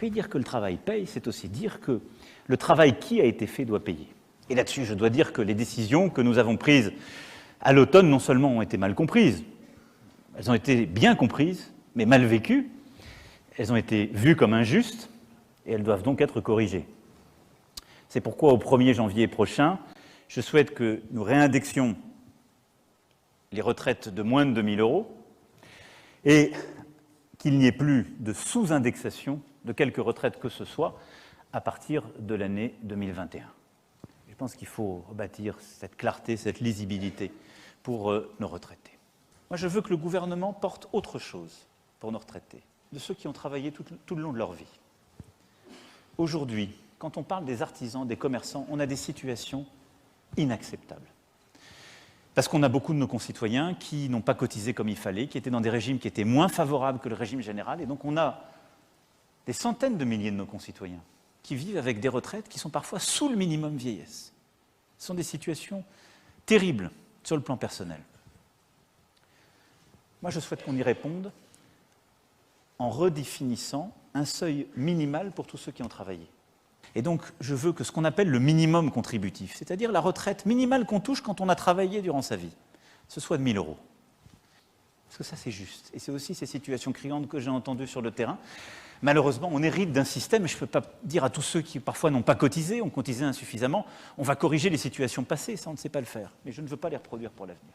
Puis dire que le travail paye, c'est aussi dire que le travail qui a été fait doit payer. Et là-dessus, je dois dire que les décisions que nous avons prises à l'automne, non seulement ont été mal comprises, elles ont été bien comprises, mais mal vécues, elles ont été vues comme injustes, et elles doivent donc être corrigées. C'est pourquoi, au 1er janvier prochain, je souhaite que nous réindexions les retraites de moins de 2 000 € et qu'il n'y ait plus de sous-indexation de quelque retraite que ce soit à partir de l'année 2021. Je pense qu'il faut bâtir cette clarté, cette lisibilité pour nos retraités. Moi, je veux que le gouvernement porte autre chose pour nos retraités, de ceux qui ont travaillé tout le long de leur vie. Aujourd'hui, quand on parle des artisans, des commerçants, on a des situations inacceptables. Parce qu'on a beaucoup de nos concitoyens qui n'ont pas cotisé comme il fallait, qui étaient dans des régimes qui étaient moins favorables que le régime général, et donc on a des centaines de milliers de nos concitoyens qui vivent avec des retraites qui sont parfois sous le minimum vieillesse. Ce sont des situations terribles sur le plan personnel. Moi, je souhaite qu'on y réponde en redéfinissant un seuil minimal pour tous ceux qui ont travaillé. Et donc, je veux que ce qu'on appelle le minimum contributif, c'est-à-dire la retraite minimale qu'on touche quand on a travaillé durant sa vie, ce soit de 1 000 €. Parce que ça, c'est juste. Et c'est aussi ces situations criantes que j'ai entendues sur le terrain. Malheureusement, on hérite d'un système, et je ne peux pas dire à tous ceux qui parfois n'ont pas cotisé, ont cotisé insuffisamment, on va corriger les situations passées, ça on ne sait pas le faire. Mais je ne veux pas les reproduire pour l'avenir.